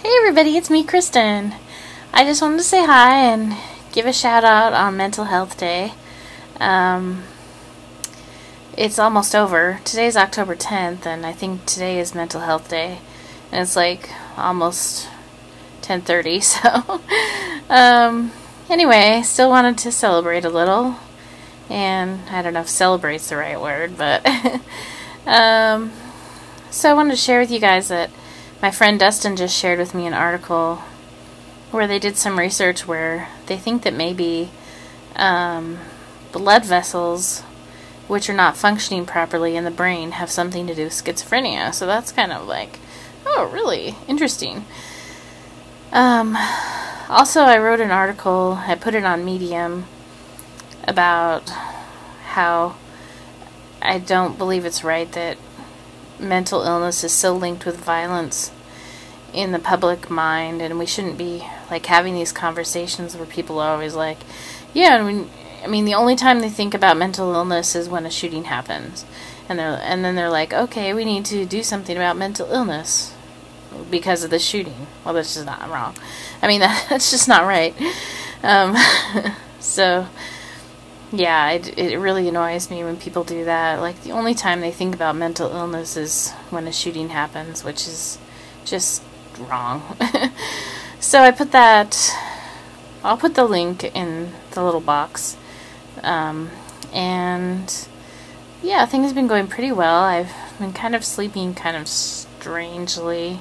Hey everybody, it's me, Kristen. I just wanted to say hi and give a shout out on Mental Health Day. It's almost over. Today's October 10th, and I think today is Mental Health Day. And it's like almost 10:30, so anyway, still wanted to celebrate a little. And I don't know if celebrate's the right word, but so I wanted to share with you guys that my friend Dustin just shared with me an article where they did some research where they think that maybe blood vessels, which are not functioning properly in the brain, have something to do with schizophrenia. So that's kind of like, oh, really interesting. Also, I wrote an article, I put it on Medium, about how I don't believe it's right that mental illness is so linked with violence in the public mind, and we shouldn't be like having these conversations where people are always like, yeah, I mean the only time they think about mental illness is when a shooting happens, and then they're like, okay, we need to do something about mental illness because of the shooting. Well, that's just not wrong. I mean, that's just not right. So yeah, it really annoys me when people do that. Like, the only time they think about mental illness is when a shooting happens, which is just wrong. So I'll put the link in the little box. And yeah, things have been going pretty well. I've been kind of sleeping kind of strangely.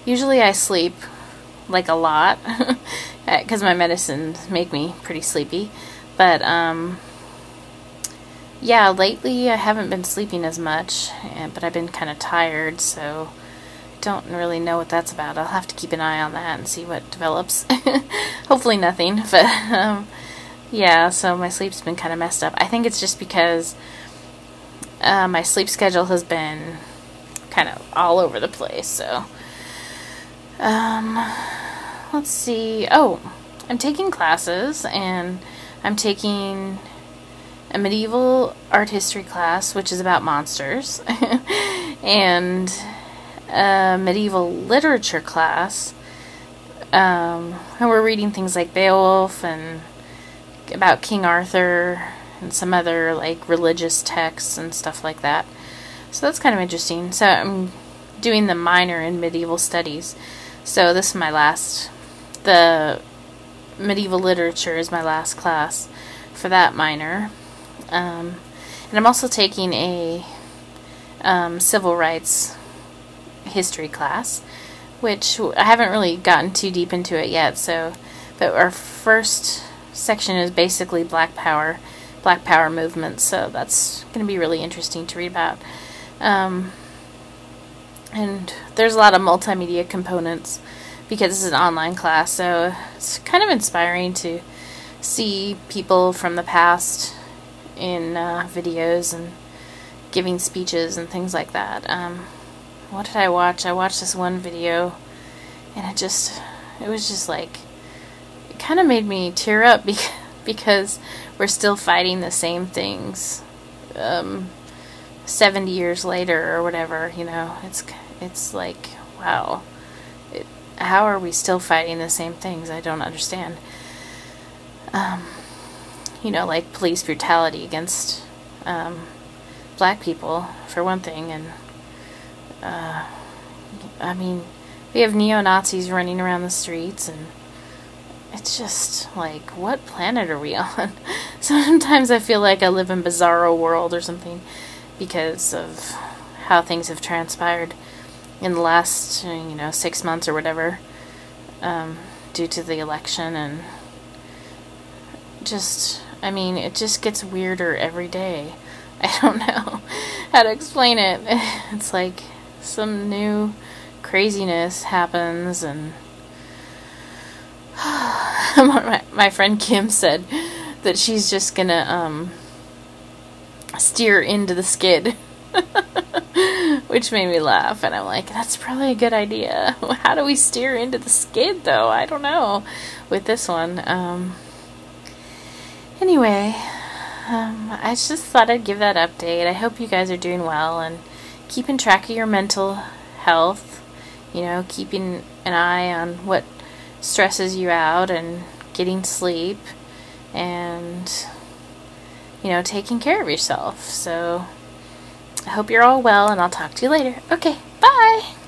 Usually I sleep like a lot because my medicines make me pretty sleepy, but yeah, lately I haven't been sleeping as much, but I've been kind of tired, so don't really know what that's about. I'll have to keep an eye on that and see what develops. Hopefully nothing, but yeah, so my sleep's been kind of messed up. I think it's just because my sleep schedule has been kind of all over the place, so let's see. Oh, I'm taking classes, and I'm taking a medieval art history class, which is about monsters, and a medieval literature class, and we're reading things like Beowulf and about King Arthur and some other like religious texts and stuff like that. So that's kind of interesting. So I'm doing the minor in medieval studies. So this is my last, the medieval literature is my last class for that minor. And I'm also taking a civil rights history class, which I haven't really gotten too deep into it yet. So, but our first section is basically Black Power movement. So that's going to be really interesting to read about. And there's a lot of multimedia components because it's an online class, so it's kind of inspiring to see people from the past in videos and giving speeches and things like that. What did I watch? I watched this one video, and it was just like, it kind of made me tear up because we're still fighting the same things 70 years later or whatever, you know. It's like, wow, how are we still fighting the same things? I don't understand. You know, like police brutality against black people, for one thing, and I mean, we have neo-Nazis running around the streets, and it's just like, what planet are we on? Sometimes I feel like I live in Bizarro World or something because of how things have transpired in the last, 6 months or whatever, due to the election, and just, I mean, it just gets weirder every day. I don't know how to explain it. It's like some new craziness happens, and my friend Kim said that she's just gonna steer into the skid, which made me laugh, and I'm like, that's probably a good idea. How do we steer into the skid, though? I don't know with this one. Anyway, I just thought I'd give that update. I hope you guys are doing well and keeping track of your mental health, keeping an eye on what stresses you out and getting sleep and, taking care of yourself. So I hope you're all well, and I'll talk to you later. Okay, bye!